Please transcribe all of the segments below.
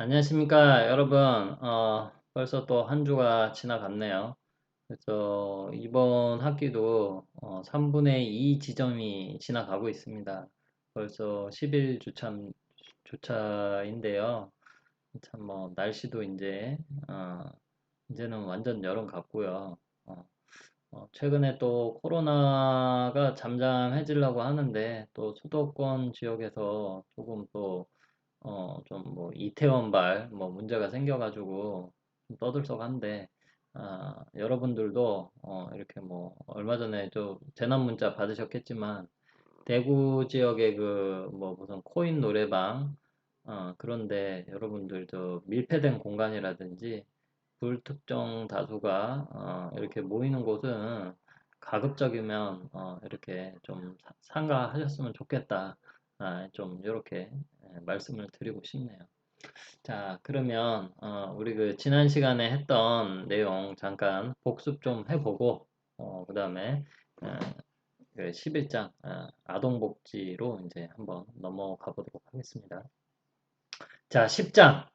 안녕하십니까, 여러분. 벌써 또 한 주가 지나갔네요. 그래서 이번 학기도 3분의 2 지점이 지나가고 있습니다. 벌써 10일 주차인데요. 참, 날씨도 어, 이제는 완전 여름 같고요. 어, 최근에 또 코로나가 잠잠해지려고 하는데, 또 수도권 지역에서 조금 또 좀 이태원발 문제가 생겨가지고 좀 떠들썩한데, 여러분들도 이렇게 얼마 전에 좀 재난 문자 받으셨겠지만, 대구 지역의 그 무슨 코인 노래방, 그런데 여러분들 저 밀폐된 공간이라든지 불특정 다수가 이렇게 모이는 곳은 가급적이면 이렇게 좀 삼가하셨으면 좋겠다. 좀 이렇게 말씀을 드리고 싶네요. 자, 그러면 우리 그 지난 시간에 했던 내용 잠깐 복습 좀 해보고 그다음에 그 11장 아동복지로 이제 한번 넘어가 보도록 하겠습니다. 자, 10장.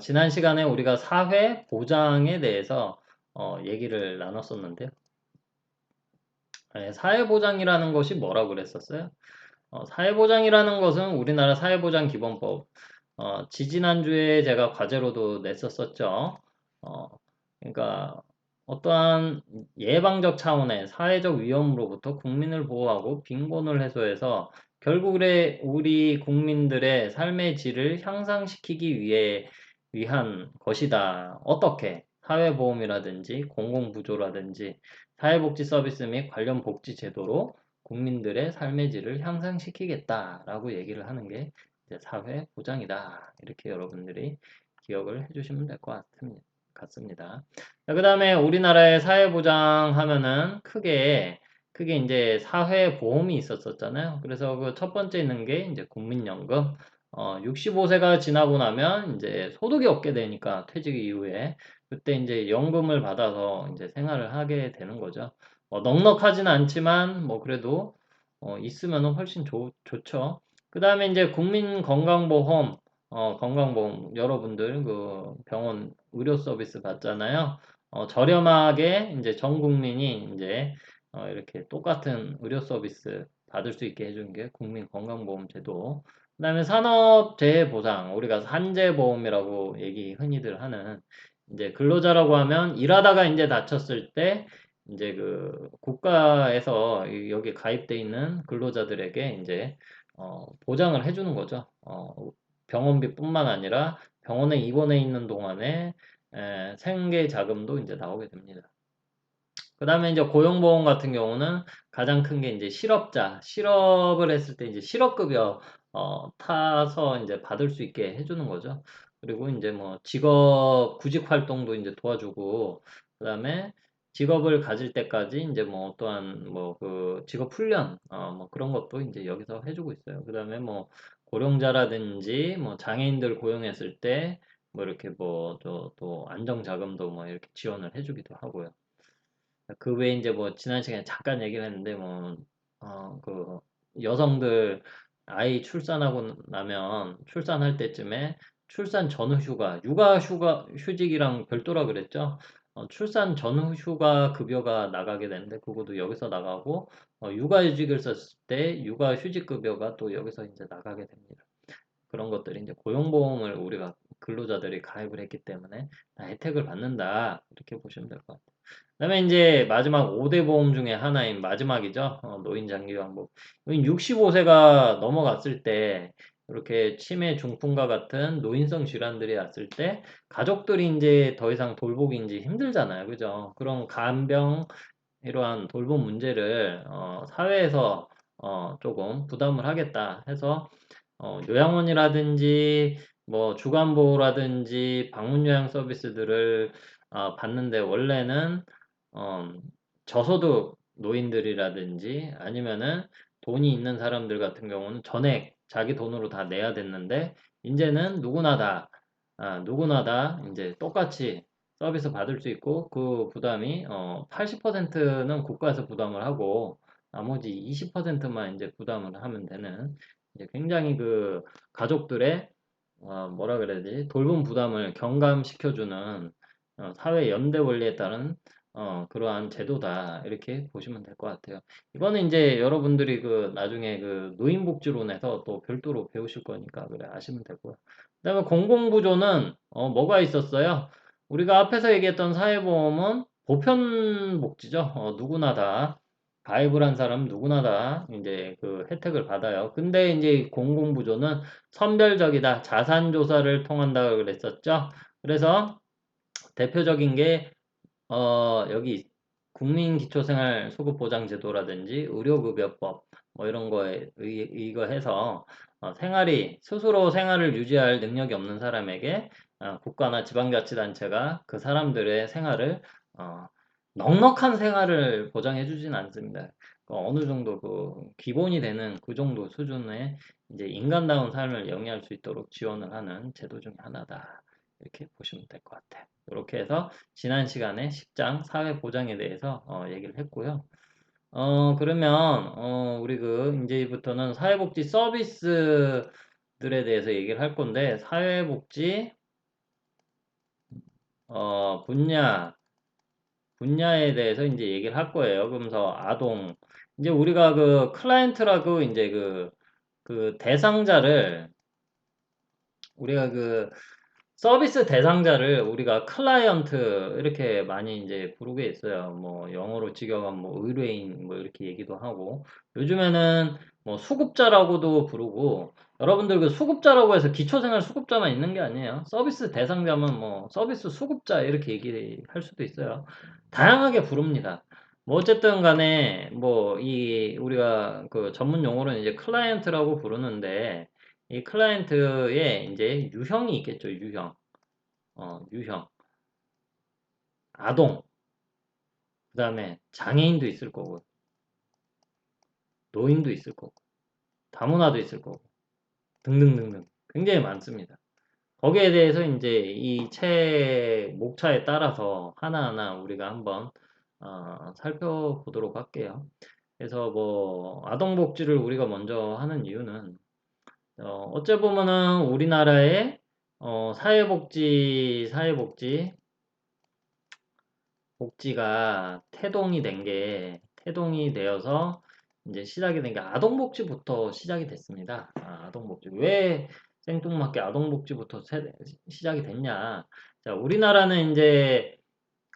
지난 시간에 우리가 사회 보장에 대해서 얘기를 나눴었는데요. 사회보장이라는 것이 뭐라고 그랬었어요? 사회보장이라는 것은 우리나라 사회보장기본법, 지지난주에 제가 과제로도 냈었었죠. 어, 그러니까 어떠한 예방적 차원의 사회적 위험으로부터 국민을 보호하고 빈곤을 해소해서 결국 우리 국민들의 삶의 질을 향상시키기 위한 것이다. 어떻게? 사회보험이라든지 공공부조라든지 사회복지 서비스 및 관련 복지 제도로 국민들의 삶의 질을 향상시키겠다라고 얘기를 하는 게 이제 사회 보장이다. 이렇게 여러분들이 기억을 해주시면 될 것 같습니다. 그 다음에 우리나라의 사회 보장 하면은 크게 이제 사회 보험이 있었잖아요. 그래서 그 첫 번째 있는 게 이제 국민연금. 65세가 지나고 나면 이제 소득이 없게 되니까 퇴직 이후에 그때 이제 연금을 받아서 이제 생활을 하게 되는 거죠. 넉넉하진 않지만 그래도 있으면 훨씬 좋죠. 그 다음에 이제 국민건강보험, 건강보험 여러분들 그 병원 의료 서비스 받잖아요. 저렴하게 이제 전 국민이 이제 이렇게 똑같은 의료 서비스 받을 수 있게 해주는 게 국민건강보험 제도. 그 다음에 산업재해보상, 우리가 산재보험이라고 얘기 흔히들 하는 이제 근로자라고 하면 일하다가 이제 다쳤을 때 이제 그 국가에서 여기 가입돼 있는 근로자들에게 이제 보장을 해주는 거죠. 병원비뿐만 아니라 병원에 입원해 있는 동안에 생계 자금도 이제 나오게 됩니다. 그 다음에 이제 고용보험 같은 경우는 가장 큰 게 이제 실업을 했을 때 이제 실업급여 타서 이제 받을 수 있게 해주는 거죠. 그리고 이제 직업 구직 활동도 이제 도와주고, 그 다음에 직업을 가질 때까지 이제 또한 그 직업 훈련 그런 것도 이제 여기서 해주고 있어요. 그 다음에 고령자라든지 장애인들 고용했을 때 이렇게 또 안정자금도 이렇게 지원을 해주기도 하고요. 그 외에 이제 지난 시간에 잠깐 얘기를 했는데 그 여성들 아이 출산하고 나면 출산할 때쯤에 출산 전후 휴가, 육아 휴직이랑 별도라 그랬죠. 출산 전후 휴가 급여가 나가게 되는데 그것도 여기서 나가고 육아휴직을 썼을 때 육아휴직 급여가 또 여기서 이제 나가게 됩니다. 그런 것들이 이제 고용보험을 우리가 근로자들이 가입을 했기 때문에 다 혜택을 받는다. 이렇게 보시면 될 것 같아요. 그다음에 이제 마지막 5대 보험 중에 하나인 마지막이죠. 노인 장기 방법. 65세가 넘어갔을 때 이렇게 치매 중풍과 같은 노인성 질환들이 왔을 때 가족들이 이제 더 이상 돌보기 이제 힘들잖아요. 그죠? 그런 간병 이러한 돌봄 문제를 사회에서 조금 부담을 하겠다 해서 요양원이라든지 주간보호라든지 방문 요양 서비스들을 받는데 원래는 어, 저소득 노인들이라든지 아니면은 돈이 있는 사람들 같은 경우는 전액 자기 돈으로 다 내야 됐는데 이제는 누구나 다 이제 똑같이 서비스 받을 수 있고 그 부담이 80%는 국가에서 부담을 하고 나머지 20%만 이제 부담을 하면 되는 이제 굉장히 그 가족들의 뭐라 그래야 되지? 돌봄 부담을 경감시켜주는 사회 연대 원리에 따른 그러한 제도다. 이렇게 보시면 될 것 같아요. 이거는 이제 여러분들이 그 나중에 그 노인복지론에서 또 별도로 배우실 거니까 그래 아시면 되고요. 그다음에 공공부조는 뭐가 있었어요? 우리가 앞에서 얘기했던 사회보험은 보편복지죠. 누구나 다 가입을 한 사람 누구나 다 이제 그 혜택을 받아요. 근데 이제 공공부조는 선별적이다. 자산조사를 통한다고 그랬었죠. 그래서 대표적인 게 여기 국민기초생활수급보장제도라든지 의료급여법 뭐 이런 거에 의거해서 생활이 스스로 생활을 유지할 능력이 없는 사람에게 국가나 지방자치단체가 그 사람들의 생활을 어, 넉넉한 생활을 보장해 주진 않습니다. 어느 정도 그 기본이 되는 그 정도 수준의 이제 인간다운 삶을 영위할 수 있도록 지원을 하는 제도 중에 하나다. 이렇게 보시면 될 것 같아요. 이렇게 해서 지난 시간에 10장 사회보장에 대해서 얘기를 했고요. 그러면 우리 그 이제부터는 사회복지 서비스들에 대해서 얘기를 할 건데 사회복지 분야 분야에 대해서 이제 얘기를 할 거예요. 그러면서 아동 이제 우리가 그 클라이언트라고 이제 그 대상자를 우리가 그 서비스 대상자를 우리가 클라이언트 이렇게 많이 이제 부르게 있어요. 뭐 영어로 직역하면 뭐 의뢰인 뭐 이렇게 얘기도 하고 요즘에는 뭐 수급자라고도 부르고 여러분들 그 수급자라고 해서 기초생활 수급자만 있는 게 아니에요. 서비스 대상자면 뭐 서비스 수급자 이렇게 얘기할 수도 있어요. 다양하게 부릅니다. 뭐 어쨌든 간에 뭐 이 우리가 그 전문 용어로는 이제 클라이언트라고 부르는데 이 클라이언트에 이제 유형이 있겠죠, 유형. 유형. 아동. 그 다음에 장애인도 있을 거고, 노인도 있을 거고, 다문화도 있을 거고, 등등등등. 굉장히 많습니다. 거기에 대해서 이제 이 책 목차에 따라서 하나하나 우리가 한번 살펴보도록 할게요. 그래서 뭐 아동복지를 우리가 먼저 하는 이유는 어째 보면은 우리나라의 사회복지 복지가 태동이 되어서 이제 시작이 된 게 아동복지부터 시작이 됐습니다. 아동복지. 왜 생뚱맞게 아동복지부터 시작이 됐냐. 자, 우리나라는 이제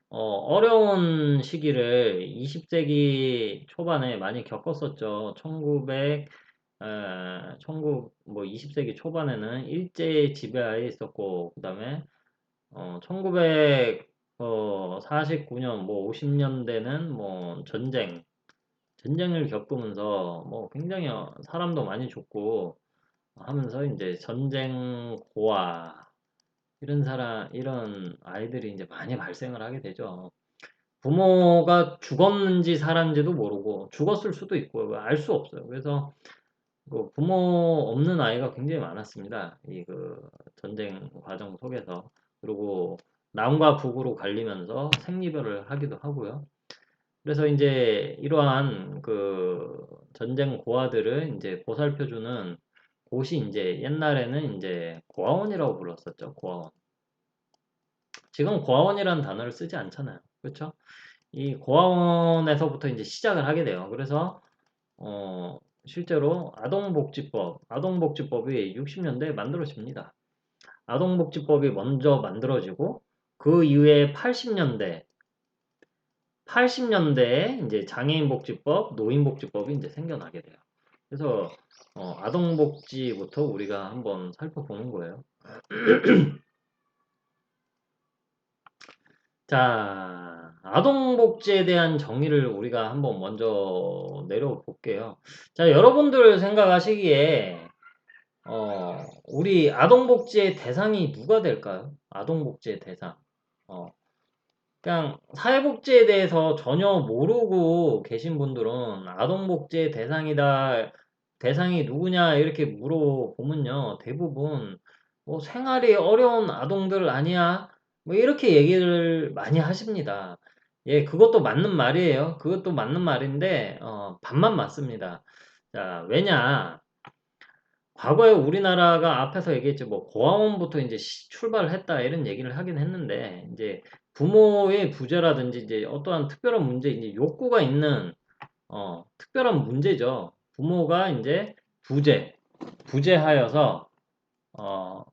어려운 시기를 20세기 초반에 많이 겪었었죠. 20세기 초반에는 일제 지배하에 있었고, 그 다음에 1949년, 뭐 50년대는 뭐 전쟁을 겪으면서 뭐 굉장히 사람도 많이 죽고 하면서 이제 전쟁 고아, 이런 아이들이 이제 많이 발생을 하게 되죠. 부모가 죽었는지 살았는지도 모르고 죽었을 수도 있고 알 수 없어요. 그래서 그 부모 없는 아이가 굉장히 많았습니다. 이 그 전쟁 과정 속에서. 그리고 남과 북으로 갈리면서 생리별을 하기도 하고요. 그래서 이제 이러한 그 전쟁 고아들을 이제 보살펴주는 곳이 이제 옛날에는 이제 고아원이라고 불렀었죠. 고아원. 지금 고아원이라는 단어를 쓰지 않잖아요. 그렇죠? 이 고아원에서부터 이제 시작을 하게 돼요. 그래서 실제로 아동복지법이 60년대에 만들어집니다. 아동복지법이 먼저 만들어지고 그 이후에 80년대에 이제 장애인복지법, 노인복지법이 이제 생겨나게 돼요. 그래서 아동복지부터 우리가 한번 살펴보는 거예요. 자, 아동복지에 대한 정의를 우리가 한번 먼저 내려볼게요. 자, 여러분들 생각하시기에 우리 아동복지의 대상이 누가 될까요? 아동복지의 대상. 어, 그냥 사회복지에 대해서 전혀 모르고 계신 분들은 아동복지의 대상이 누구냐 이렇게 물어보면요. 대부분 뭐 생활이 어려운 아동들 아니야? 뭐 이렇게 얘기를 많이 하십니다. 예, 그것도 맞는 말이에요. 그것도 맞는 말인데 반만 맞습니다. 자, 왜냐? 과거에 우리나라가 앞에서 얘기했지, 뭐, 고아원부터 이제 출발을 했다, 이런 얘기를 하긴 했는데, 이제 부모의 부재라든지, 이제 어떠한 특별한 문제, 이제 욕구가 있는, 특별한 문제죠. 부모가 이제 부재하여서, 어,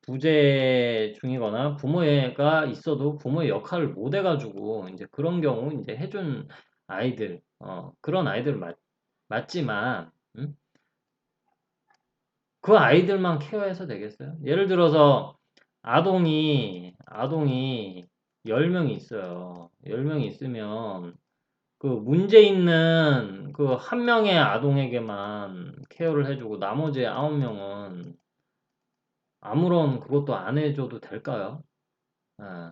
부재 중이거나 부모가 있어도 부모의 역할을 못 해가지고, 이제 그런 경우 이제 해준 아이들, 그런 아이들 맞지만, 음? 그 아이들만 케어해서 되겠어요? 예를 들어서 아동이 10명이 있어요. 10명이 있으면 그 문제 있는 그 한 명의 아동에게만 케어를 해주고 나머지 9명은 아무런 그것도 안 해줘도 될까요? 예.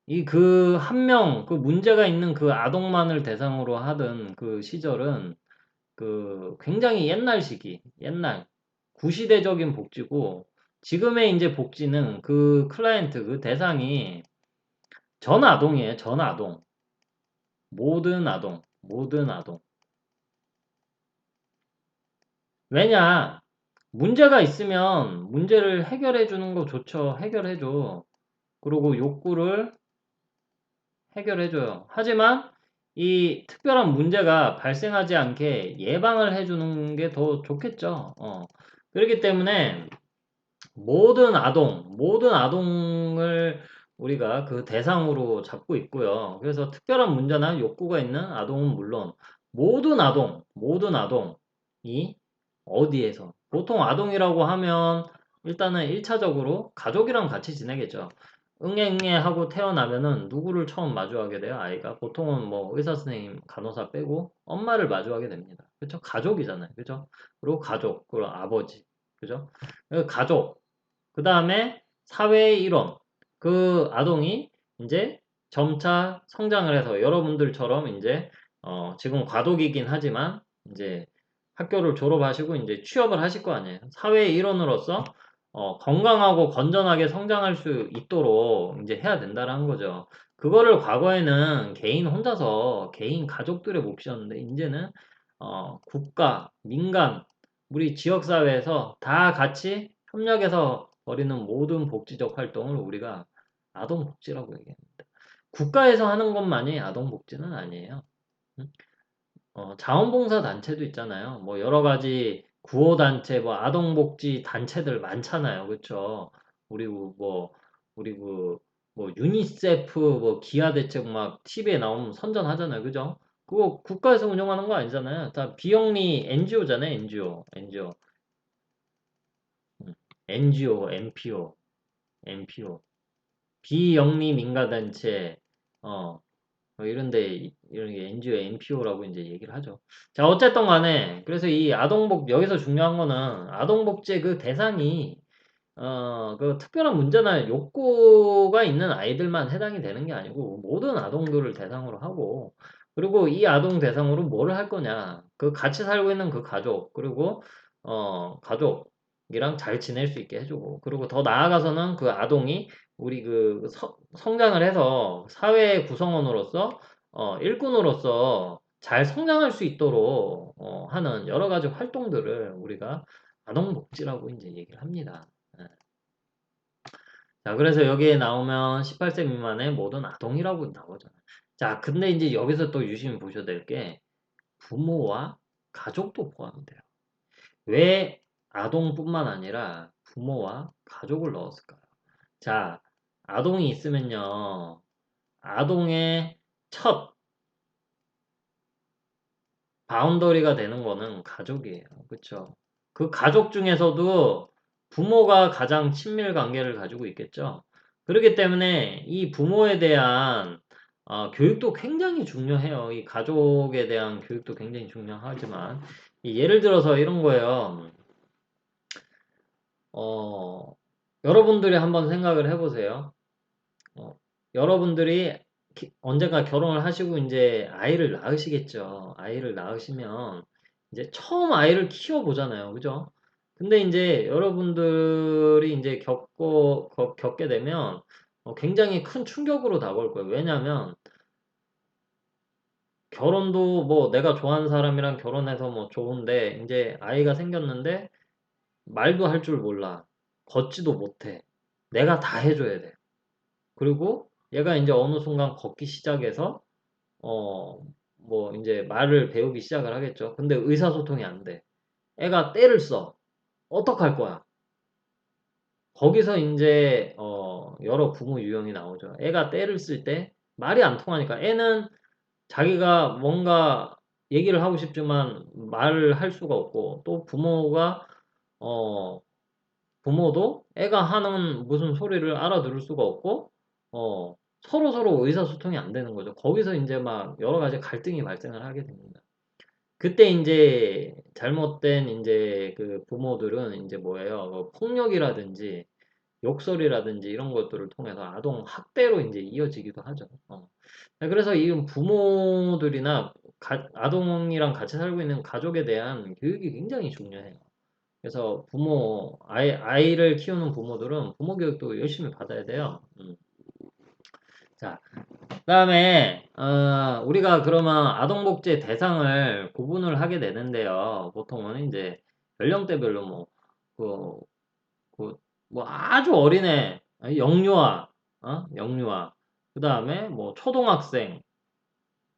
이 그 한 명, 그 문제가 있는 그 아동만을 대상으로 하던 그 시절은 그 굉장히 옛날 시기, 옛날 구시대적인 복지고 지금의 이제 복지는 그 클라이언트 그 대상이 전 아동이에요. 전 아동. 모든 아동. 모든 아동. 왜냐? 문제가 있으면 문제를 해결해 주는 거 좋죠. 해결해 줘. 그리고 욕구를 해결해 줘요. 하지만 이 특별한 문제가 발생하지 않게 예방을 해 주는 게 더 좋겠죠. 그렇기 때문에 모든 아동을 우리가 그 대상으로 잡고 있고요. 그래서 특별한 문제나 욕구가 있는 아동은 물론 모든 아동이 어디에서 보통 아동이라고 하면 일단은 1차적으로 가족이랑 같이 지내겠죠. 응애 하고 태어나면은 누구를 처음 마주하게 돼요? 아이가 보통은 뭐 의사 선생님, 간호사 빼고 엄마를 마주하게 됩니다. 그렇죠? 가족이잖아요. 그렇죠? 그리고 가족, 그리고 아버지. 그죠? 가족, 그 다음에 사회의 일원. 그 아동이 이제 점차 성장을 해서 여러분들처럼 이제 지금 과도기긴 하지만 이제 학교를 졸업하시고 이제 취업을 하실 거 아니에요. 사회의 일원으로서 건강하고 건전하게 성장할 수 있도록 이제 해야 된다는 거죠. 그거를 과거에는 개인 혼자서 개인 가족들의 몫이었는데 이제는 국가, 민간, 우리 지역사회에서 다 같이 협력해서 벌이는 모든 복지적 활동을 우리가 아동복지라고 얘기합니다. 국가에서 하는 것만이 아동복지는 아니에요. 응? 자원봉사 단체도 있잖아요. 뭐 여러 가지 구호단체, 뭐 아동복지 단체들 많잖아요. 그렇죠? 그리고 뭐 우리 뭐 유니세프 뭐 기아대책 막 TV에 나오면 선전하잖아요. 그죠? 그거 국가에서 운영하는 거 아니잖아요. 다 비영리 NGO잖아요. NGO. 음, NGO, NPO. 비영리 민간단체, 뭐 이런 게 NGO, NPO라고 이제 얘기를 하죠. 자, 어쨌든 간에, 그래서 이 여기서 중요한 거는 아동복지의 그 대상이, 그 특별한 문제나 욕구가 있는 아이들만 해당이 되는 게 아니고, 모든 아동들을 대상으로 하고, 그리고 이 아동 대상으로 뭐를 할 거냐. 그 같이 살고 있는 그 가족, 그리고, 가족이랑 잘 지낼 수 있게 해주고, 그리고 더 나아가서는 그 아동이 우리 성장을 해서 사회 구성원으로서, 일꾼으로서 잘 성장할 수 있도록, 하는 여러 가지 활동들을 우리가 아동복지라고 이제 얘기를 합니다. 예. 자, 그래서 여기에 나오면 18세 미만의 모든 아동이라고 나오잖아요. 자, 근데 이제 여기서 또 유심히 보셔야 될 게 부모와 가족도 포함이 돼요. 왜 아동뿐만 아니라 부모와 가족을 넣었을까요? 자, 아동이 있으면요. 아동의 첫 바운더리가 되는 거는 가족이에요. 그쵸? 그 가족 중에서도 부모가 가장 친밀 관계를 가지고 있겠죠. 그렇기 때문에 이 부모에 대한 교육도 굉장히 중요해요. 이 가족에 대한 교육도 굉장히 중요하지만 예를 들어서 이런 거예요. 어, 여러분들이 한번 생각을 해보세요. 어, 여러분들이 언젠가 결혼을 하시고 이제 아이를 낳으시겠죠. 아이를 낳으시면 이제 처음 아이를 키워보잖아요. 그죠? 근데 이제 여러분들이 이제 겪게 되면 굉장히 큰 충격으로 다가올 거예요. 왜냐하면 결혼도 뭐 내가 좋아하는 사람이랑 결혼해서 뭐 좋은데 이제 아이가 생겼는데 말도 할 줄 몰라. 걷지도 못해. 내가 다 해줘야 돼. 그리고 얘가 이제 어느 순간 걷기 시작해서 어, 뭐 이제 말을 배우기 시작을 하겠죠. 근데 의사소통이 안 돼. 애가 떼를 써. 어떡할 거야? 거기서 이제 여러 부모 유형이 나오죠. 애가 떼를 쓸 때 말이 안 통하니까 애는 자기가 뭔가 얘기를 하고 싶지만 말을 할 수가 없고 또 어, 부모도 애가 하는 무슨 소리를 알아들을 수가 없고 서로 의사소통이 안 되는 거죠. 거기서 이제 막 여러 가지 갈등이 발생을 하게 됩니다. 그때 이제 잘못된 이제 그 부모들은 이제 뭐예요? 폭력이라든지 욕설이라든지 이런 것들을 통해서 아동 학대로 이제 이어지기도 하죠. 네, 그래서 이 부모들이나 아동이랑 같이 살고 있는 가족에 대한 교육이 굉장히 중요해요. 그래서 아이를 키우는 부모들은 부모 교육도 열심히 받아야 돼요. 자, 그다음에 우리가 그러면 아동복지 대상을 구분을 하게 되는데요. 보통은 이제 연령대별로 그, 뭐 아주 어린애, 영유아, 영유아, 그다음에 뭐 초등학생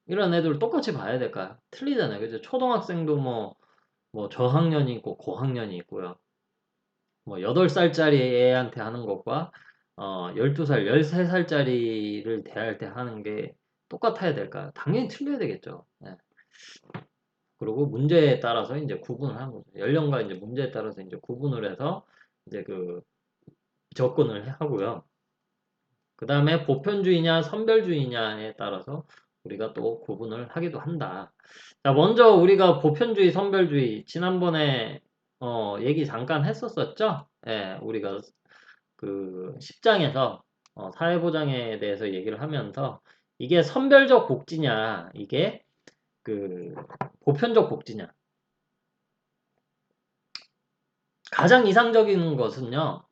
이런 애들 똑같이 봐야 될까요? 틀리잖아요. 그죠? 초등학생도 뭐 저학년이 있고 고학년이 있고요. 뭐 8살짜리 애한테 하는 것과 12살, 13살짜리를 대할 때 하는 게 똑같아야 될까요? 당연히 틀려야 되겠죠. 예. 그리고 문제에 따라서 이제 구분을 하는 거죠. 연령과 이제 문제에 따라서 이제 구분을 해서 이제 그 접근을 하고요. 그 다음에 보편주의냐 선별주의냐에 따라서 우리가 또 구분을 하기도 한다. 자, 먼저 우리가 보편주의, 선별주의 지난번에 얘기 잠깐 했었었죠? 예, 우리가 그 10장에서 사회보장에 대해서 얘기를 하면서 이게 선별적 복지냐, 이게 그 보편적 복지냐. 가장 이상적인 것은요,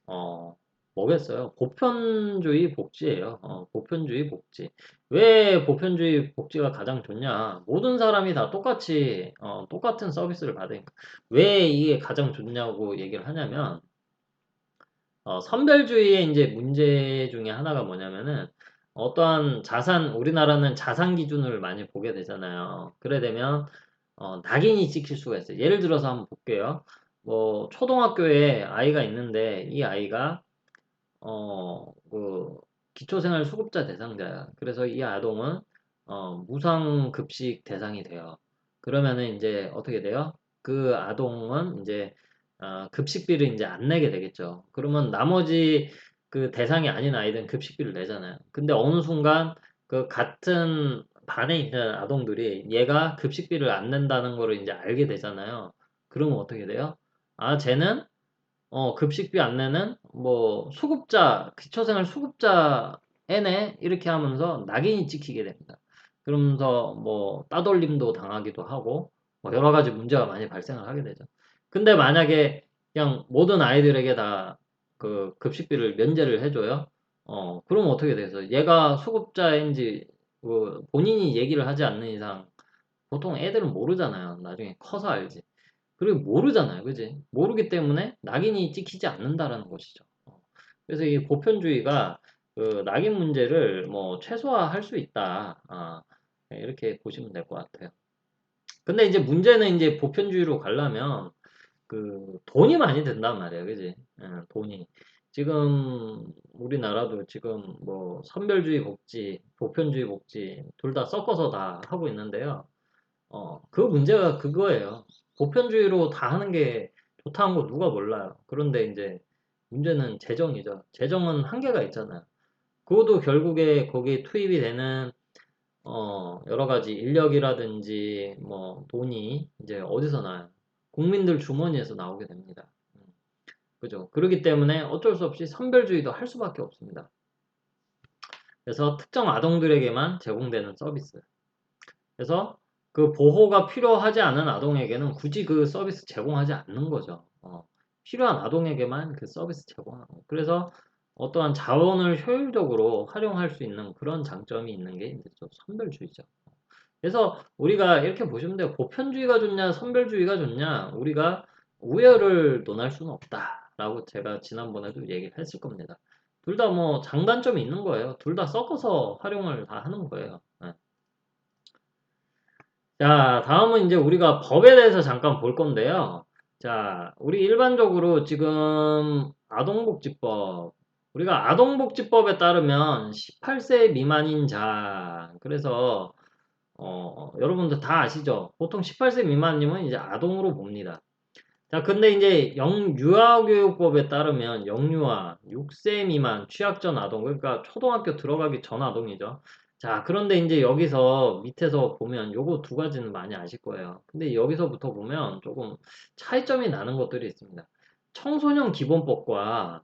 어, 뭐겠어요? 보편주의 복지예요. 보편주의 복지. 왜 보편주의 복지가 가장 좋냐? 모든 사람이 다 똑같은 서비스를 받으니까. 왜 이게 가장 좋냐고 얘기를 하냐면, 선별주의의 이제 문제 중에 하나가 뭐냐면은, 우리나라는 자산 기준을 많이 보게 되잖아요. 그래 되면, 낙인이 찍힐 수가 있어요. 예를 들어서 한번 볼게요. 뭐, 초등학교에 아이가 있는데, 이 아이가 그 기초생활 수급자 대상자야. 그래서 이 아동은 무상급식 대상이 돼요. 그러면은 이제 어떻게 돼요? 그 아동은 이제 급식비를 이제 안 내게 되겠죠. 그러면 나머지 그 대상이 아닌 아이들은 급식비를 내잖아요. 근데 어느 순간 그 같은 반에 있는 아동들이 얘가 급식비를 안 낸다는 거를 이제 알게 되잖아요. 그러면 어떻게 돼요? 아, 쟤는 급식비 안내는 뭐 기초생활 수급자 애네 이렇게 하면서 낙인이 찍히게 됩니다. 그러면서 뭐 따돌림도 당하기도 하고 뭐 여러 가지 문제가 많이 발생을 하게 되죠. 근데 만약에 그냥 모든 아이들에게 다 그 급식비를 면제를 해줘요. 그럼 어떻게 돼서 얘가 수급자인지 본인이 얘기를 하지 않는 이상 보통 애들은 모르잖아요. 나중에 커서 알지. 그리고 모르잖아요. 그지? 모르기 때문에 낙인이 찍히지 않는다라는 것이죠. 그래서 이 보편주의가 그 낙인 문제를 뭐 최소화할 수 있다. 네, 이렇게 보시면 될 것 같아요. 근데 이제 문제는 이제 보편주의로 가려면 그 돈이 많이 든단 말이에요. 그지? 돈이. 지금 우리나라도 지금 뭐 선별주의 복지, 보편주의 복지 둘 다 섞어서 다 하고 있는데요. 그 문제가 그거예요. 보편주의로 다 하는 게 좋다는 거 누가 몰라요. 그런데 이제 문제는 재정이죠. 재정은 한계가 있잖아요. 그것도 결국에 거기에 투입이 되는 여러 가지 인력이라든지 뭐 돈이 이제 어디서 나요? 국민들 주머니에서 나오게 됩니다. 그죠? 그렇기 때문에 어쩔 수 없이 선별주의도 할 수밖에 없습니다. 그래서 특정 아동들에게만 제공되는 서비스. 그래서 그 보호가 필요하지 않은 아동에게는 굳이 그 서비스 제공하지 않는 거죠. 필요한 아동에게만 그 서비스 제공하는 거. 그래서 어떠한 자원을 효율적으로 활용할 수 있는 그런 장점이 있는 게 이제 좀 선별주의죠. 그래서 우리가 이렇게 보시면 돼요. 보편주의가 좋냐, 선별주의가 좋냐. 우리가 우열을 논할 수는 없다라고 제가 지난번에도 얘기를 했을 겁니다. 둘 다 뭐 장단점이 있는 거예요. 둘 다 섞어서 활용을 다 하는 거예요. 예. 자, 다음은 이제 우리가 법에 대해서 잠깐 볼 건데요. 자, 우리 일반적으로 지금 아동복지법, 우리가 아동복지법에 따르면 18세 미만인 자, 그래서 여러분들 다 아시죠? 보통 18세 미만이면 이제 아동으로 봅니다. 자, 근데 이제 유아교육법에 따르면 영유아, 6세 미만, 취약 전 아동, 그러니까 초등학교 들어가기 전 아동이죠. 자, 그런데 이제 여기서 밑에서 보면 요거 두 가지는 많이 아실 거예요. 근데 여기서부터 보면 조금 차이점이 나는 것들이 있습니다. 청소년 기본법과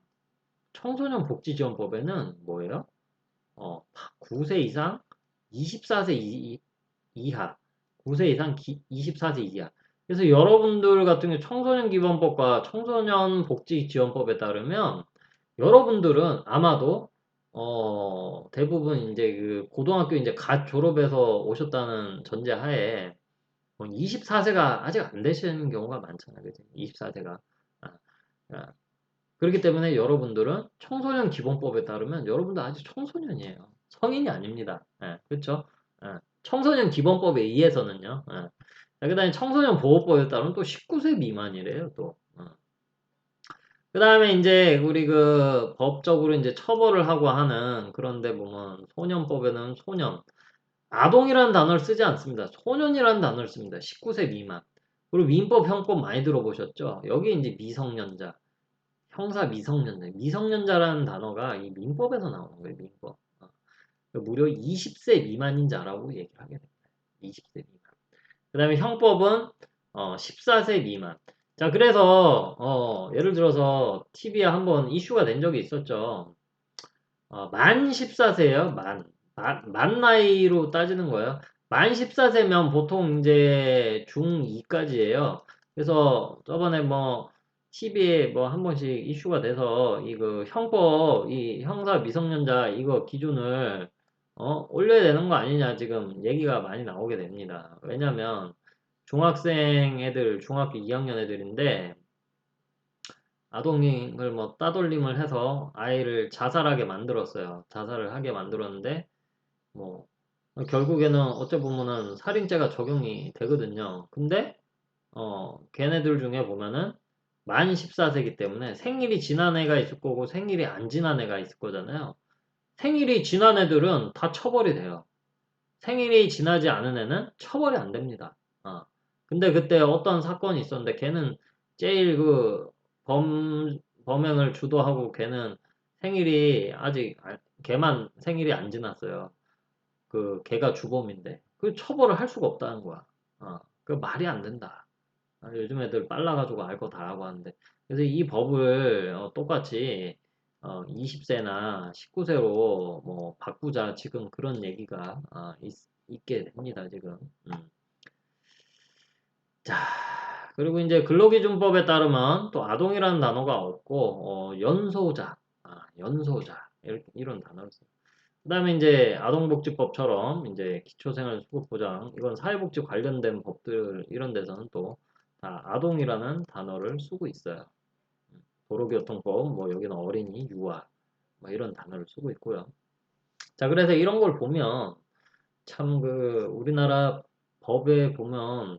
청소년 복지지원법에는 뭐예요? 9세 이상, 24세 이하, 9세 이상, 24세 이하. 그래서 여러분들 같은 경우 청소년 기본법과 청소년 복지 지원법에 따르면 여러분들은 아마도 대부분 이제 그 고등학교 이제 갓 졸업해서 오셨다는 전제하에 24세가 아직 안 되시는 경우가 많잖아요. 그죠? 24세가. 그렇기 때문에 여러분들은 청소년 기본법에 따르면 여러분들 아직 청소년이에요. 성인이 아닙니다. 예, 그렇죠? 예, 청소년 기본법에 의해서는요. 예. 그다음에 청소년 보호법에 따르면 또 19세 미만이래요. 또. 그다음에 이제 우리 그 법적으로 이제 처벌을 하고 하는 그런데 보면 소년법에는 소년, 아동이라는 단어를 쓰지 않습니다. 소년이라는 단어를 씁니다. 19세 미만. 그리고 민법, 형법 많이 들어보셨죠? 여기 이제 미성년자. 형사 미성년자. 미성년자라는 단어가 이 민법에서 나오는 거예요, 민법. 무려 20세 미만인 자라고 얘기를 하게 됩니다. 20세 미만. 그 다음에 형법은 14세 미만. 자, 그래서 예를 들어서 TV에 한번 이슈가 된 적이 있었죠. 만 14세예요. 만 나이로 따지는 거예요. 만 14세면 보통 이제 중2까지예요. 그래서 저번에 뭐 TV에 뭐 한 번씩 이슈가 돼서 이거 형법, 이 형사 미성년자 이거 기준을 올려야 되는 거 아니냐 지금 얘기가 많이 나오게 됩니다. 왜냐면 중학생 애들, 중학교 2학년 애들인데 아동을 뭐 따돌림을 해서 아이를 자살하게 만들었어요. 자살을 하게 만들었는데 뭐 결국에는 어찌 보면은 살인죄가 적용이 되거든요. 근데 걔네들 중에 보면은 만 14세기 때문에 생일이 지난 애가 있을 거고 생일이 안 지난 애가 있을 거잖아요. 생일이 지난 애들은 다 처벌이 돼요. 생일이 지나지 않은 애는 처벌이 안 됩니다. 근데 그때 어떤 사건이 있었는데 걔는 제일 그 범행을 주도하고 걔는 생일이 아직 걔만 생일이 안 지났어요. 그 걔가 주범인데 그 처벌을 할 수가 없다는 거야. 그 말이 안 된다. 요즘 애들 빨라가지고 알 거 다 하고 하는데 그래서 이 법을 똑같이 20세나 19세로 뭐 바꾸자 지금 그런 얘기가 있게 됩니다 지금. 자, 그리고 이제 근로기준법에 따르면 또 아동이라는 단어가 없고 연소자, 연소자 이런 단어를 써요. 그다음에 이제 아동복지법처럼 이제 기초생활수급보장 이건 사회복지 관련된 법들 이런 데서는 또 다 아동이라는 단어를 쓰고 있어요. 도로교통법 뭐 여기는 어린이, 유아 뭐 이런 단어를 쓰고 있고요. 자, 그래서 이런 걸 보면 참 그 우리나라 법에 보면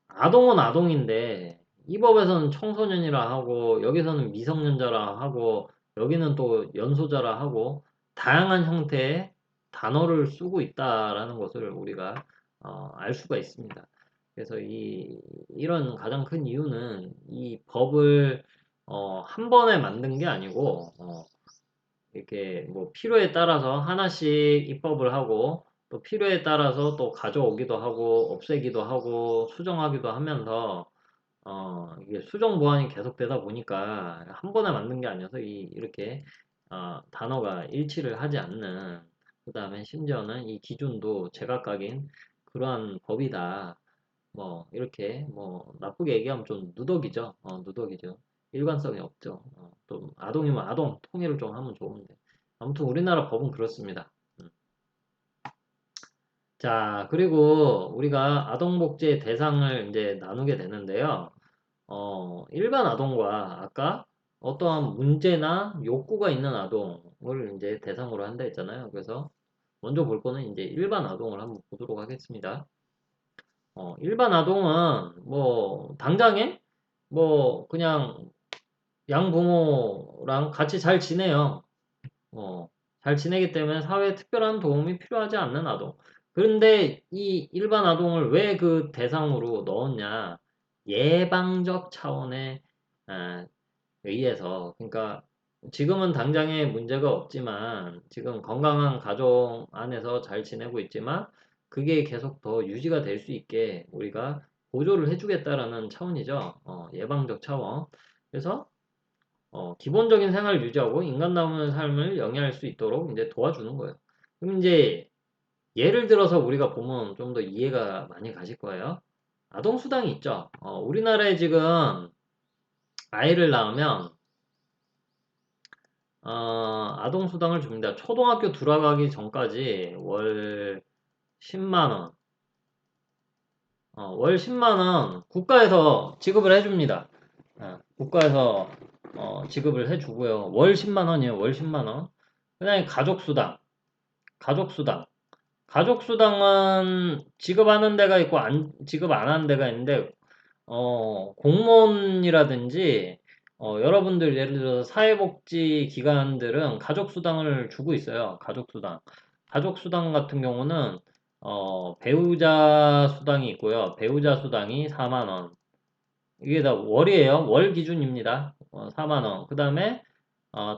아동은 아동인데 이 법에서는 청소년이라 하고 여기서는 미성년자라 하고 여기는 또 연소자라 하고 다양한 형태의 단어를 쓰고 있다라는 것을 우리가 알 수가 있습니다. 그래서 이런 가장 큰 이유는 이 법을 한 번에 만든 게 아니고 이렇게 뭐 필요에 따라서 하나씩 입법을 하고 또 필요에 따라서 또 가져오기도 하고 없애기도 하고 수정하기도 하면서 이게 수정 보완이 계속되다 보니까 한 번에 만든 게 아니어서 이렇게 단어가 일치를 하지 않는 그다음에 심지어는 이 기준도 제각각인 그러한 법이다. 뭐 이렇게 뭐 나쁘게 얘기하면 좀 누더기죠. 누더기죠. 일관성이 없죠. 또 아동이면 아동 통일을 좀 하면 좋은데 아무튼 우리나라 법은 그렇습니다. 음. 자, 그리고 우리가 아동복지의 대상을 이제 나누게 되는데요. 일반 아동과 아까 어떠한 문제나 욕구가 있는 아동을 이제 대상으로 한다 했잖아요. 그래서 먼저 볼 거는 이제 일반 아동을 한번 보도록 하겠습니다. 일반 아동은 뭐 당장에 뭐 그냥 양부모랑 같이 잘 지내요. 어, 잘 지내기 때문에 사회에 특별한 도움이 필요하지 않는 아동. 그런데 이 일반 아동을 왜 그 대상으로 넣었냐? 예방적 차원에 아, 의해서. 그러니까 지금은 당장에 문제가 없지만 지금 건강한 가정 안에서 잘 지내고 있지만 그게 계속 더 유지가 될 수 있게 우리가 보조를 해주겠다라는 차원이죠. 예방적 차원. 그래서 기본적인 생활을 유지하고 인간다운 삶을 영위할 수 있도록 이제 도와주는 거예요. 그럼 이제 예를 들어서 우리가 보면 좀 더 이해가 많이 가실 거예요. 아동수당이 있죠. 우리나라에 지금 아이를 낳으면 아동수당을 줍니다. 초등학교 들어가기 전까지 월 10만 원, 월 10만 원 국가에서 지급을 해줍니다. 국가에서 지급을 해주고요. 월 10만 원이에요. 월 10만 원. 그다음에 가족수당, 가족수당. 가족수당은 지급하는 데가 있고 지급 안 하는 데가 있는데 공무원이라든지 여러분들 예를 들어서 사회복지 기관들은 가족수당을 주고 있어요. 가족수당. 가족수당 같은 경우는 배우자 수당이 있고요. 배우자 수당이 4만 원. 이게 다 월이에요. 월 기준입니다. 4만 원. 그 다음에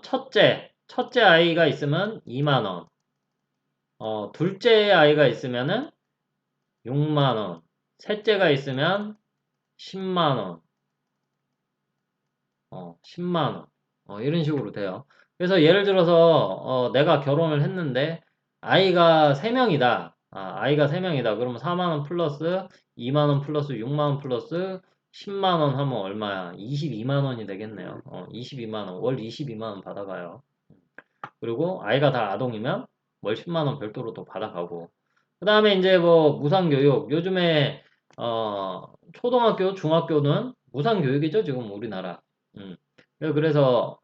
첫째 아이가 있으면 2만 원. 둘째 아이가 있으면은 6만 원. 셋째가 있으면 10만 원. 10만 원. 이런 식으로 돼요. 그래서 예를 들어서 내가 결혼을 했는데 아이가 3명이다. 아이가 3명이다. 그러면 4만 원 플러스 2만 원 플러스 6만 원 플러스 10만 원 하면 얼마야? 22만 원이 되겠네요. 22만 원. 월 22만 원 받아가요. 그리고 아이가 다 아동이면 월 10만 원 별도로 또 받아가고. 그 다음에 이제 뭐 무상교육. 요즘에 초등학교, 중학교는 무상교육이죠, 지금 우리나라. 음. 그래서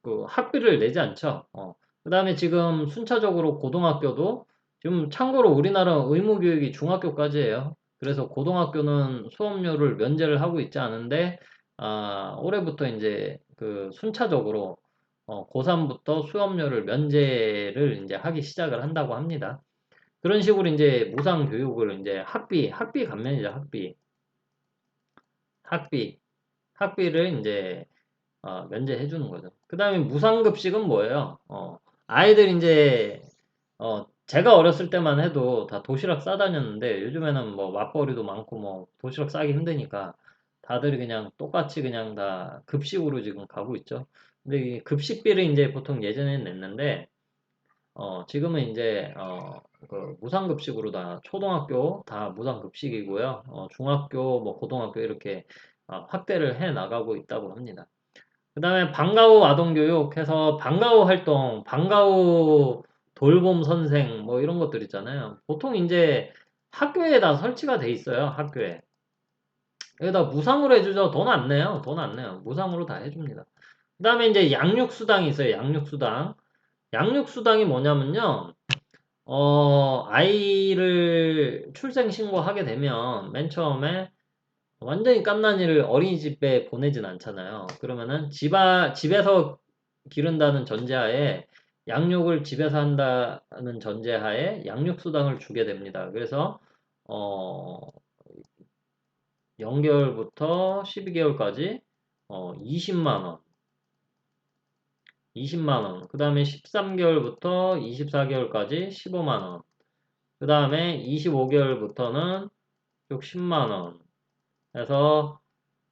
그 학비를 내지 않죠. 그 다음에 지금 순차적으로 고등학교도 지금 참고로 우리나라 의무교육이 중학교까지예요. 그래서 고등학교는 수업료를 면제를 하고 있지 않은데 올해부터 이제 그 순차적으로 고3부터 수업료를 면제를 이제 하기 시작을 한다고 합니다. 그런 식으로 이제 무상 교육을 이제 학비 감면이죠, 학비, 학비를 이제 면제해 주는 거죠. 그 다음에 무상급식은 뭐예요? 아이들 이제 제가 어렸을 때만 해도 다 도시락 싸다녔는데 요즘에는 뭐 맞벌이도 많고 뭐 도시락 싸기 힘드니까 다들 그냥 똑같이 그냥 다 급식으로 지금 가고 있죠. 근데 이 급식비를 이제 보통 예전에는 냈는데 지금은 이제 그 무상급식으로 다 초등학교 다 무상급식이고요. 중학교 뭐 고등학교 이렇게 확대를 해 나가고 있다고 합니다. 그 다음에 방과 후 아동교육 해서 방과 후 활동, 방과 후 돌봄 선생 뭐 이런 것들 있잖아요. 보통 이제 학교에 다 설치가 돼 있어요. 학교에. 여기다 무상으로 해주죠. 돈 안 내요. 돈 안 내요. 무상으로 다 해줍니다. 그 다음에 이제 양육수당이 있어요. 양육수당. 양육수당이 뭐냐면요. 아이를 출생 신고하게 되면 맨 처음에 완전히 갓난이를 어린이집에 보내진 않잖아요. 그러면은 집에서 기른다는 전제하에 양육을 집에서 한다는 전제하에 양육수당을 주게 됩니다. 그래서 어, 0개월부터 12개월까지 20만 원, 20만 원. 그 다음에 13개월부터 24개월까지 15만 원. 그 다음에 25개월부터는 쭉 10만 원. 해서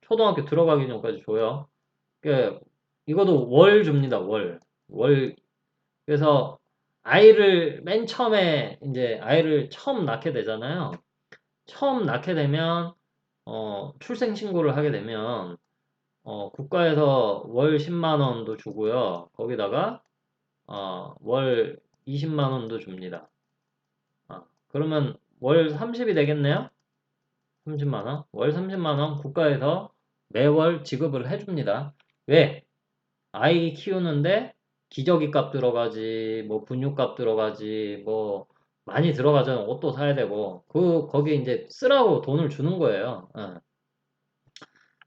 초등학교 들어가기 전까지 줘요. 그 이것도 월 줍니다. 월. 월. 그래서 아이를 맨 처음에 이제 아이를 처음 낳게 되잖아요. 처음 낳게 되면 출생 신고를 하게 되면 국가에서 월 10만 원도 주고요. 거기다가 월 20만 원도 줍니다. 그러면 월 30이 되겠네요? 30만 원? 월 30만 원 국가에서 매월 지급을 해줍니다. 왜? 아이 키우는데 기저귀 값 들어가지, 뭐 분유 값 들어가지, 뭐 많이 들어가잖아. 옷도 사야 되고. 거기에 이제 쓰라고 돈을 주는 거예요.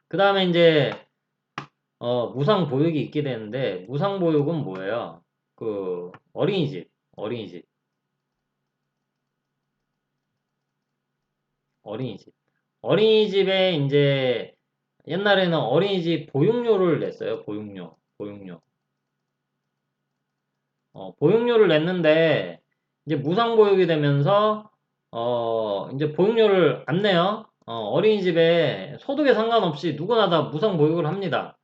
그 다음에 이제, 무상보육이 있게 되는데, 무상보육은 뭐예요? 어린이집, 어린이집, 어린이집. 어린이집에 이제, 옛날에는 어린이집 보육료를 냈어요. 보육료, 보육료. 보육료를 냈는데, 이제 무상보육이 되면서, 이제 보육료를 안 내요. 어린이집에 소득에 상관없이 누구나 다 무상보육을 합니다.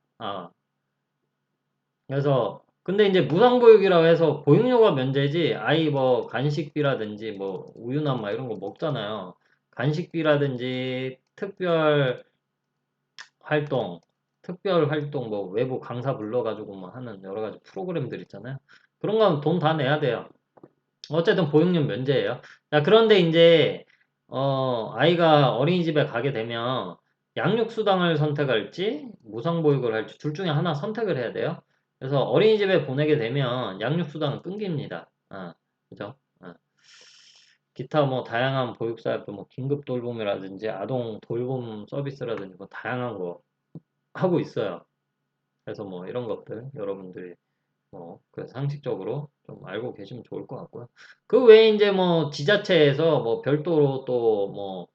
근데 이제 무상보육이라고 해서 보육료가 면제지, 아이 뭐 간식비라든지 뭐 우유나 막 이런 거 먹잖아요. 간식비라든지 활동, 특별 활동, 뭐 외부 강사 불러가지고 뭐 하는 여러 가지 프로그램들 있잖아요. 그런 건 돈 다 내야 돼요. 어쨌든 보육료 면제예요. 자, 그런데 이제 아이가 어린이집에 가게 되면 양육수당을 선택할지 무상보육을 할지 둘 중에 하나 선택을 해야 돼요. 그래서 어린이집에 보내게 되면 양육수당은 끊깁니다. 그죠? 기타 뭐 다양한 보육사업도 뭐 긴급 돌봄이라든지 아동 돌봄 서비스라든지 뭐 다양한 거 하고 있어요. 그래서 뭐 이런 것들 여러분들이 그 상식적으로 좀 알고 계시면 좋을 것 같고요. 그 외에 이제 뭐 지자체에서 뭐 별도로 또 뭐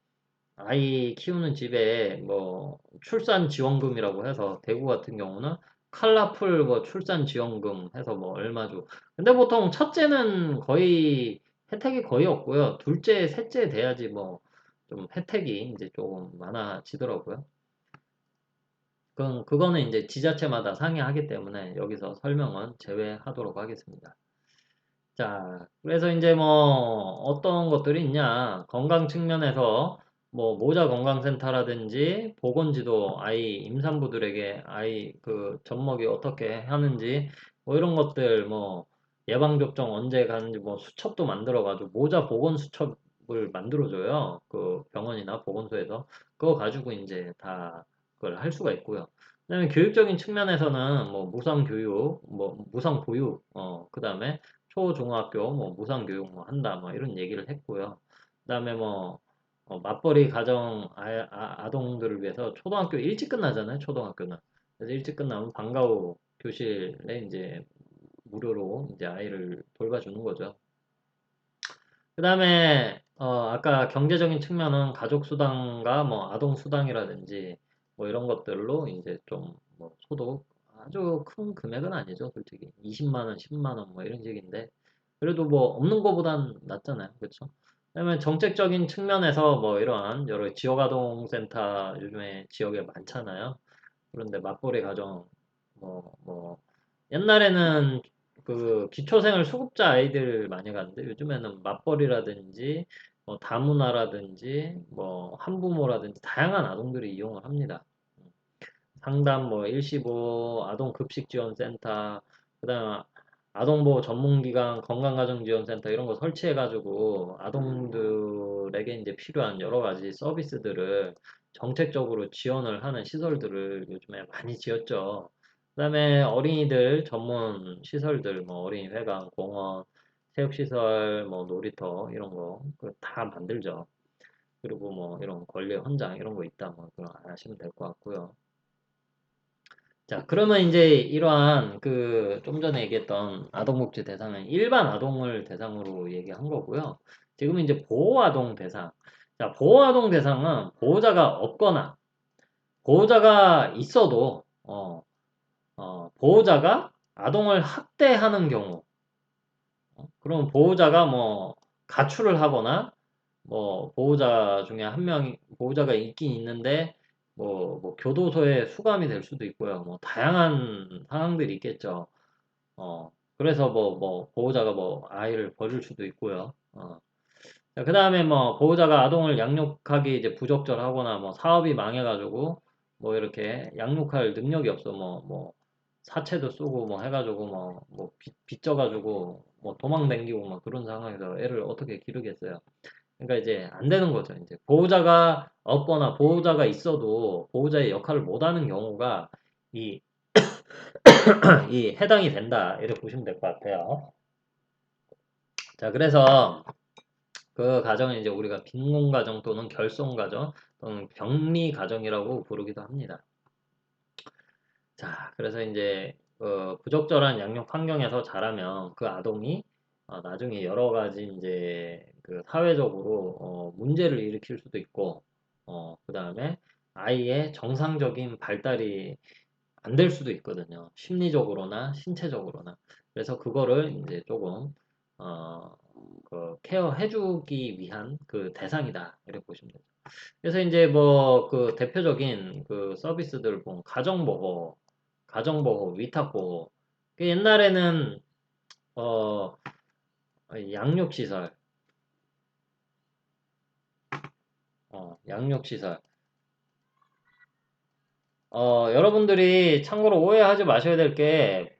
아이 키우는 집에 뭐 출산 지원금이라고 해서 대구 같은 경우는 칼라풀 뭐 출산 지원금 해서 뭐 얼마 줘. 근데 보통 첫째는 거의 혜택이 거의 없고요. 둘째, 셋째 돼야지 뭐 좀 혜택이 이제 조금 많아지더라고요. 그거는 이제 지자체마다 상이하기 때문에 여기서 설명은 제외하도록 하겠습니다. 자, 그래서 이제 뭐 어떤 것들이 있냐. 건강 측면에서 뭐 모자 건강센터라든지 보건지도 아이 임산부들에게 아이 젖먹이 어떻게 하는지 뭐 이런 것들 뭐 예방접종 언제 가는지 뭐 수첩도 만들어가지고 모자 보건 수첩을 만들어줘요. 그 병원이나 보건소에서 그거 가지고 이제 다 그걸 할 수가 있고요. 그다음에 교육적인 측면에서는 뭐 무상 교육, 뭐 무상 보육, 그다음에 초중학교 뭐 무상교육 뭐 한다 뭐 이런 얘기를 했고요. 그다음에 뭐 맞벌이 가정 아동들을 위해서 초등학교 일찍 끝나잖아요. 초등학교는. 그래서 일찍 끝나면 방과 후 교실에 이제 무료로 이제 아이를 돌봐주는 거죠. 그다음에 아까 경제적인 측면은 가족 수당과 뭐 아동 수당이라든지 뭐 이런 것들로 이제 좀 뭐 소득 아주 큰 금액은 아니죠, 솔직히. 20만 원, 10만 원 뭐 이런 식인데 그래도 뭐 없는 거보단 낫잖아요. 그렇죠? 그다음에 정책적인 측면에서 뭐 이러한 여러 지역아동센터 요즘에 지역에 많잖아요. 그런데 맞벌이 가정 뭐 옛날에는 그 기초생활 수급자 아이들 많이 갔는데 요즘에는 맞벌이라든지 뭐 다문화라든지 뭐 한부모라든지 다양한 아동들이 이용을 합니다. 상담 뭐 일시보 아동급식지원센터 그다음 아동보호 전문기관 건강가정지원센터 이런 거 설치해가지고 아동들에게 이제 필요한 여러 가지 서비스들을 정책적으로 지원을 하는 시설들을 요즘에 많이 지었죠. 그다음에 어린이들 전문 시설들 뭐 어린이회관, 공원, 체육시설, 뭐 놀이터 이런 거 다 만들죠. 그리고 뭐 이런 권리 헌장 이런 거 있다 뭐 그거 아시면 될 것 같고요. 자, 그러면 이제 이러한 좀 전에 얘기했던 아동복지 대상은 일반 아동을 대상으로 얘기한 거고요. 지금 이제 보호아동 대상. 자, 보호아동 대상은 보호자가 없거나 보호자가 있어도 보호자가 아동을 학대하는 경우, 그럼 보호자가 뭐 가출을 하거나 뭐 보호자 중에 한 명이 보호자가 있긴 있는데 뭐 교도소에 수감이 될 수도 있고요. 뭐 다양한 상황들이 있겠죠. 그래서 뭐 보호자가 뭐 아이를 버릴 수도 있고요. 그다음에 뭐 보호자가 아동을 양육하기 이제 부적절하거나 뭐 사업이 망해가지고 뭐 이렇게 양육할 능력이 없어 뭐 사채도 쓰고 뭐 해가지고 빚져가지고 뭐 도망 다니고 뭐 그런 상황에서 애를 어떻게 기르겠어요. 그러니까 이제 안 되는 거죠. 이제 보호자가 없거나 보호자가 있어도 보호자의 역할을 못하는 경우가 이, 이 해당이 된다. 이렇게 보시면 될 것 같아요. 자, 그래서 그 가정을 이제 우리가 빈곤 가정 또는 결손 가정 또는 격리 가정이라고 부르기도 합니다. 자, 그래서 이제 부적절한 양육 환경에서 자라면 그 아동이 나중에 여러 가지 이제 그 사회적으로 문제를 일으킬 수도 있고, 그 다음에 아이의 정상적인 발달이 안 될 수도 있거든요. 심리적으로나 신체적으로나. 그래서 그거를 이제 조금 어, 그 케어해주기 위한 그 대상이다. 이렇게 보시면 되죠. 그래서 이제 뭐 그 대표적인 그 서비스들 보면 가정보호, 위탁보호. 그 옛날에는 어 양육시설, 양육시설. 여러분들이 참고로 오해하지 마셔야 될 게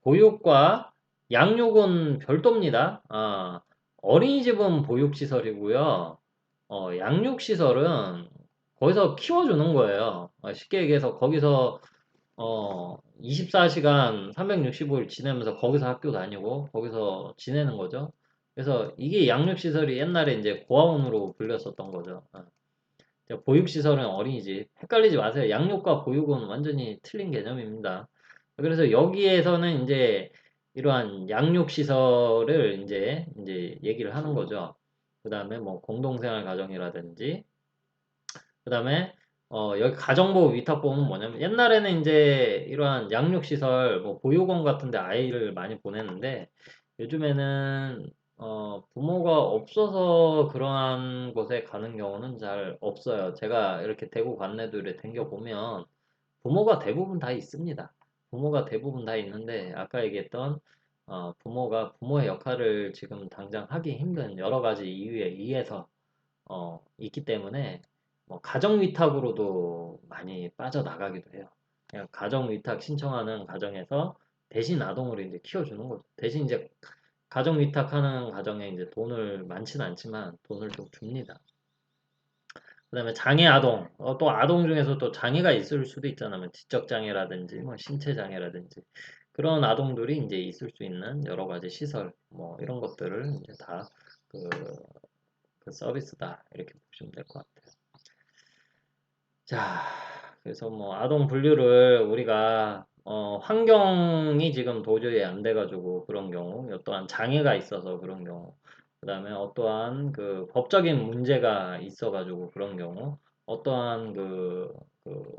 보육과 양육은 별도입니다. 어린이집은 보육시설이고요. 양육시설은 거기서 키워주는 거예요. 쉽게 얘기해서 거기서 24시간 365일 지내면서 거기서 학교 다니고 거기서 지내는 거죠. 그래서 이게 양육시설이 옛날에 이제 고아원으로 불렸었던 거죠. 보육시설은 어린이집. 헷갈리지 마세요. 양육과 보육은 완전히 틀린 개념입니다. 그래서 여기에서는 이제 이러한 양육시설을 이제 얘기를 하는 거죠. 그 다음에 뭐 공동생활 가정이라든지, 그 다음에 여기 가정보호 위탁보호는 뭐냐면 옛날에는 이제 이러한 양육시설, 뭐 보육원 같은데 아이를 많이 보냈는데 요즘에는 부모가 없어서 그러한 곳에 가는 경우는 잘 없어요. 제가 이렇게 대구 관내들에 댕겨보면 부모가 대부분 다 있습니다. 부모가 대부분 다 있는데 아까 얘기했던 부모가 부모의 역할을 지금 당장 하기 힘든 여러 가지 이유에 의해서 있기 때문에 뭐 가정 위탁으로도 많이 빠져나가기도 해요. 그냥 가정 위탁 신청하는 가정에서 대신 아동으로 이제 키워주는 거죠. 대신 이제 가정 위탁하는 가정에 이제 돈을 많지는 않지만 돈을 좀 줍니다. 그다음에 장애 아동, 또 아동 중에서 또 장애가 있을 수도 있잖아요. 뭐 지적 장애라든지 뭐 신체 장애라든지 그런 아동들이 이제 있을 수 있는 여러 가지 시설 뭐 이런 것들을 이제 다그 그 서비스다 이렇게 보시면 될 것 같아요. 자, 그래서 뭐 아동 분류를 우리가 환경이 지금 도저히 안 돼가지고 그런 경우, 어떠한 장애가 있어서 그런 경우, 그다음에 어떠한 그 법적인 문제가 있어가지고 그런 경우, 어떠한 그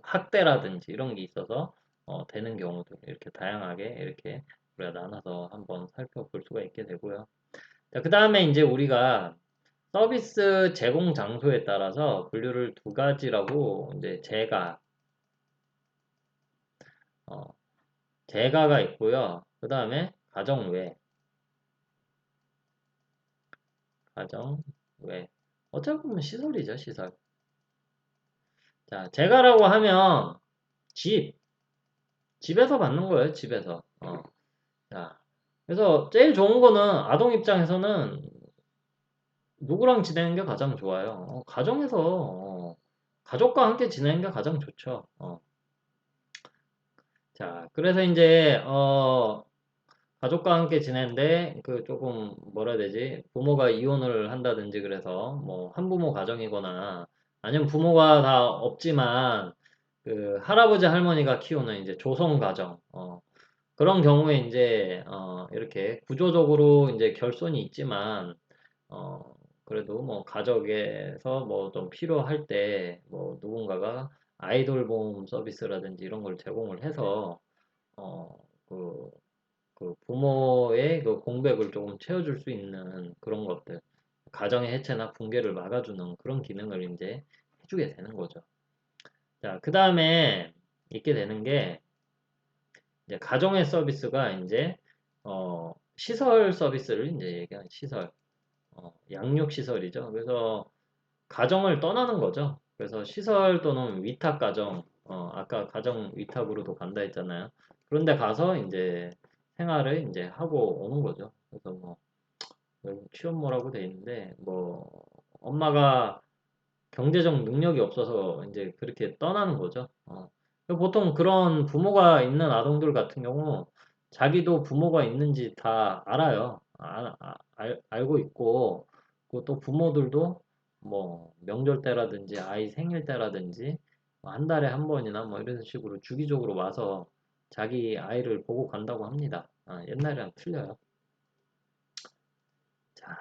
학대라든지 이런 게 있어서 되는 경우도 이렇게 다양하게 이렇게 우리가 나눠서 한번 살펴볼 수가 있게 되고요. 자, 그 다음에 이제 우리가 서비스 제공 장소에 따라서 분류를 두 가지라고 이제 어, 재가가 있고요. 그 다음에 가정외. 어차피 보면 시설이죠, 시설. 자, 재가라고 하면 집, 집에서 받는 거예요, 집에서. 자, 그래서 제일 좋은 거는 아동 입장에서는 누구랑 지내는 게 가장 좋아요. 가정에서 가족과 함께 지내는 게 가장 좋죠. 자, 그래서 이제 가족과 함께 지내는데 그 조금 뭐라 해야 되지? 부모가 이혼을 한다든지 그래서 뭐 한부모 가정이거나 아니면 부모가 다 없지만 그 할아버지 할머니가 키우는 이제 조성 가정 그런 경우에 이제 이렇게 구조적으로 이제 결손이 있지만 어 그래도 뭐 가족에서 뭐 좀 필요할 때 뭐 누군가가 아이돌 보험 서비스라든지 이런 걸 제공을 해서 어, 그, 그 부모의 그 공백을 조금 채워줄 수 있는 그런 것들, 가정의 해체나 붕괴를 막아주는 그런 기능을 이제 해주게 되는 거죠. 자, 그 다음에 있게 되는 게 이제 가정의 서비스가 이제 시설 서비스를 이제 얘기하는 시설, 양육 시설이죠. 그래서 가정을 떠나는 거죠. 그래서 시설 또는 위탁 가정, 아까 가정 위탁으로도 간다 했잖아요. 그런데 가서 이제 생활을 이제 하고 오는 거죠. 그래서 뭐 취업모라고 돼 있는데, 뭐, 엄마가 경제적 능력이 없어서 이제 그렇게 떠나는 거죠. 보통 그런 부모가 있는 아동들 같은 경우 자기도 부모가 있는지 다 알아요. 알고 있고 그또 부모들도 뭐 명절 때라든지 아이 생일 때라든지 뭐한 달에 한 번이나 뭐 이런 식으로 주기적으로 와서 자기 아이를 보고 간다고 합니다. 옛날이랑 틀려요. 자,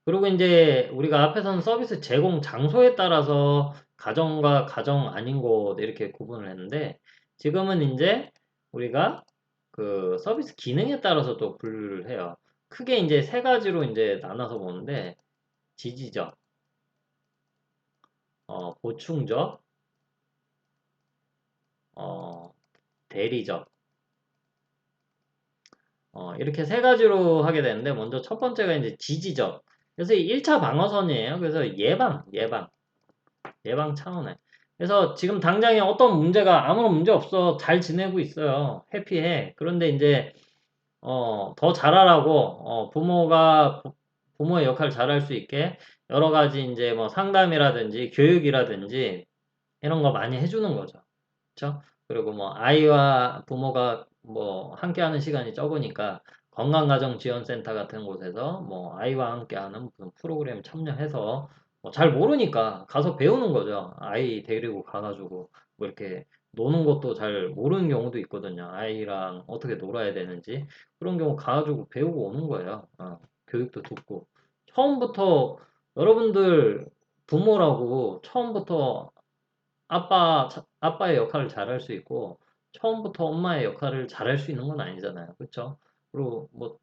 그리고 이제 우리가 앞에서는 서비스 제공 장소에 따라서 가정과 가정 아닌 곳 이렇게 구분을 했는데 지금은 이제 우리가 그 서비스 기능에 따라서 또 분류를 해요. 크게 이제 세 가지로 이제 나눠서 보는데 지지적, 보충적, 어, 대리적, 이렇게 세 가지로 하게 되는데 먼저 첫 번째가 이제 지지적. 그래서 1차 방어선이에요. 그래서 예방 차원에. 그래서 지금 당장에 어떤 문제가 아무런 문제 없어. 잘 지내고 있어요. 해피해. 그런데 이제, 더 잘하라고, 부모의 역할을 잘할 수 있게 여러 가지 이제 뭐 상담이라든지 교육이라든지 이런 거 많이 해주는 거죠. 그렇죠? 그리고 뭐 아이와 부모가 뭐 함께하는 시간이 적으니까 건강가정지원센터 같은 곳에서 뭐 아이와 함께하는 무슨 프로그램 참여해서 뭐잘 모르니까 가서 배우는 거죠. 아이 데리고 가가지고 뭐 이렇게 노는 것도 잘 모르는 경우도 있거든요. 아이랑 어떻게 놀아야 되는지 그런 경우 가가지고 배우고 오는 거예요. 교육도 듣고 처음부터 여러분들 부모라고 처음부터 아빠의 역할을 잘할 수 있고, 처음부터 엄마의 역할을 잘할 수 있는 건 아니잖아요. 그쵸? 그리고 뭐,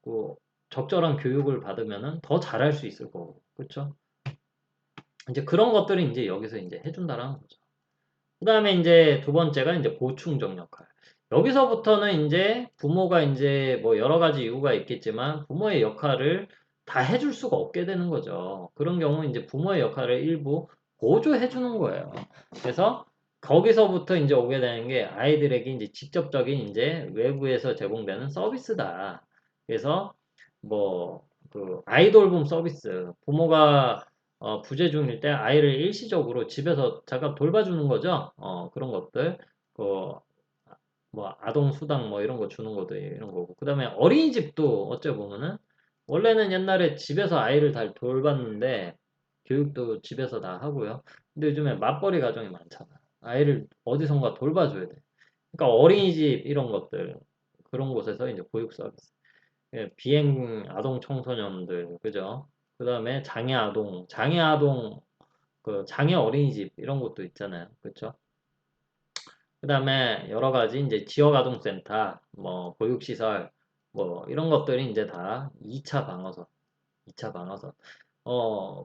그 적절한 교육을 받으면은 더 잘할 수 있을 거고. 그쵸? 이제 그런 것들을 이제 여기서 이제 해준다라는 거죠. 그 다음에 이제 두 번째가 이제 보충적 역할. 여기서부터는 이제 부모가 이제 뭐 여러 가지 이유가 있겠지만 부모의 역할을 다 해줄 수가 없게 되는 거죠. 그런 경우 이제 부모의 역할을 일부 보조해 주는 거예요. 그래서 거기서부터 이제 오게 되는 게 아이들에게 이제 직접적인 이제 외부에서 제공되는 서비스다. 그래서 뭐 그 아이돌봄 서비스 부모가 부재 중일 때 아이를 일시적으로 집에서 잠깐 돌봐주는 거죠. 그런 것들. 그, 뭐, 아동 수당 뭐 이런 거 주는 것도 이런 거고. 그 다음에 어린이집도 어째 보면은, 원래는 옛날에 집에서 아이를 다 돌봤는데, 교육도 집에서 다 하고요. 근데 요즘에 맞벌이 가정이 많잖아. 아이를 어디선가 돌봐줘야 돼. 그러니까 어린이집 이런 것들, 그런 곳에서 이제 보육 서비스. 예, 비행 아동 청소년들, 그죠? 그 다음에 장애 아동, 그 장애 어린이집 이런 것도 있잖아요. 그렇죠? 그 다음에 여러 가지 이제 지역 아동센터, 뭐 보육시설, 뭐 이런 것들이 이제 다 2차 방어선, 2차 방어선.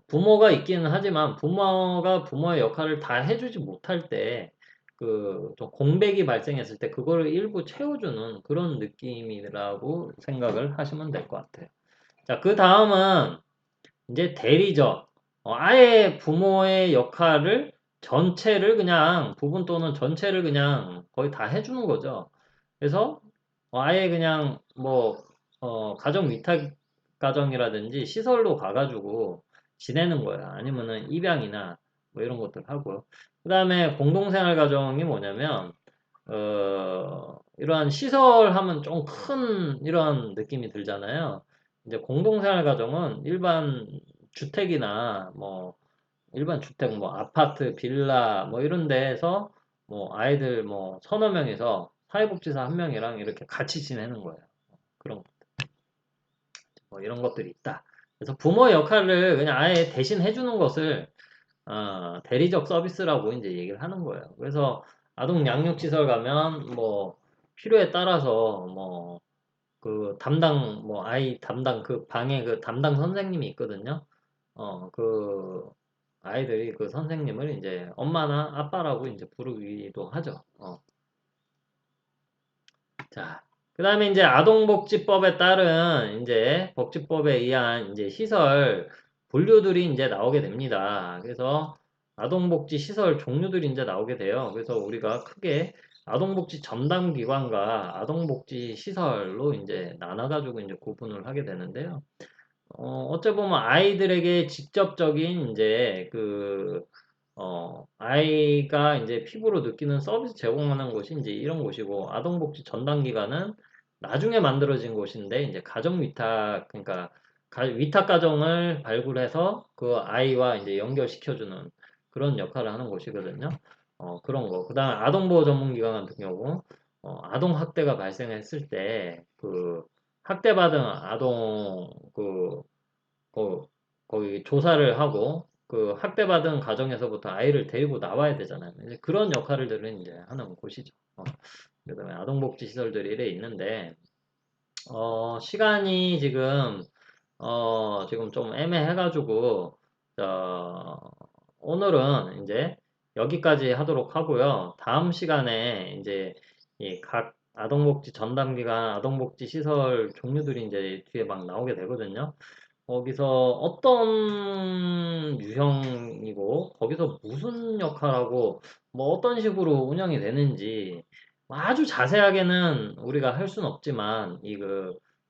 부모가 있기는 하지만 부모가 부모의 역할을 다 해주지 못할 때, 그, 좀 공백이 발생했을 때 그거를 일부 채워주는 그런 느낌이라고 생각을 하시면 될 것 같아요. 자, 그 다음은 이제 대리적. 아예 부모의 역할을 전체를 그냥 부분 또는 전체를 그냥 거의 다 해주는 거죠. 그래서 아예 그냥 뭐 가정 위탁 가정이라든지 시설로 가가지고 지내는 거야. 아니면은 입양이나 뭐 이런 것들 하고요. 그다음에 공동생활 가정이 뭐냐면 이러한 시설 하면 좀 큰 이런 느낌이 들잖아요. 이제 공동생활 가정은 일반 주택이나 뭐 일반 주택 뭐 아파트, 빌라 뭐 이런 데에서 뭐 아이들 뭐 서너 명이서 사회복지사 한 명이랑 이렇게 같이 지내는 거예요. 그런 뭐 이런 것들이 있다. 그래서 부모의 역할을 그냥 아예 대신 해주는 것을 대리적 서비스라고 이제 얘기를 하는 거예요. 그래서 아동 양육시설 가면 뭐 필요에 따라서 뭐 그 담당 뭐 아이 담당 그 방에 그 담당 선생님이 있거든요. 그 아이들이 그 선생님을 이제 엄마나 아빠라고 이제 부르기도 하죠. 자, 그다음에 이제 아동복지법에 따른 이제 복지법에 의한 이제 시설 분류들이 이제 나오게 됩니다. 그래서 아동복지 시설 종류들이 이제 나오게 돼요. 그래서 우리가 크게 아동복지 전담기관과 아동복지 시설로 이제 나눠가지고 이제 구분을 하게 되는데요. 어찌 보면 아이들에게 직접적인 이제 아이가 이제 피부로 느끼는 서비스 제공하는 곳이 이제 이런 곳이고, 아동복지 전담기관은 나중에 만들어진 곳인데, 이제 가정위탁, 그러니까 위탁가정을 발굴해서 그 아이와 이제 연결시켜주는 그런 역할을 하는 곳이거든요. 그런 거. 그 다음에 아동보호 전문기관 같은 경우, 아동학대가 발생했을 때, 학대받은 아동, 거, 거기 조사를 하고 그 학대받은 가정에서부터 아이를 데리고 나와야 되잖아요. 이제 그런 역할들을 이제 하는 곳이죠. 그다음에 아동복지 시설들이 이래 있는데 시간이 지금 좀 애매해가지고 오늘은 이제 여기까지 하도록 하고요. 다음 시간에 이제 이 각 아동복지 전담기관 아동복지 시설 종류들이 이제 뒤에 막 나오게 되거든요. 거기서 어떤 유형이고, 거기서 무슨 역할하고, 뭐 어떤 식으로 운영이 되는지, 아주 자세하게는 우리가 할 수는 없지만,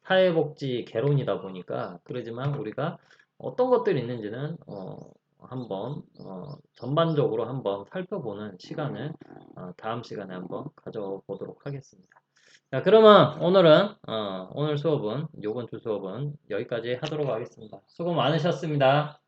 사회복지 개론이다 보니까, 그러지만 우리가 어떤 것들이 있는지는, 한번, 전반적으로 한번 살펴보는 시간을, 다음 시간에 한번 가져보도록 하겠습니다. 자, 그러면 오늘 수업은, 요번 주 수업은 여기까지 하도록 하겠습니다. 수고 많으셨습니다.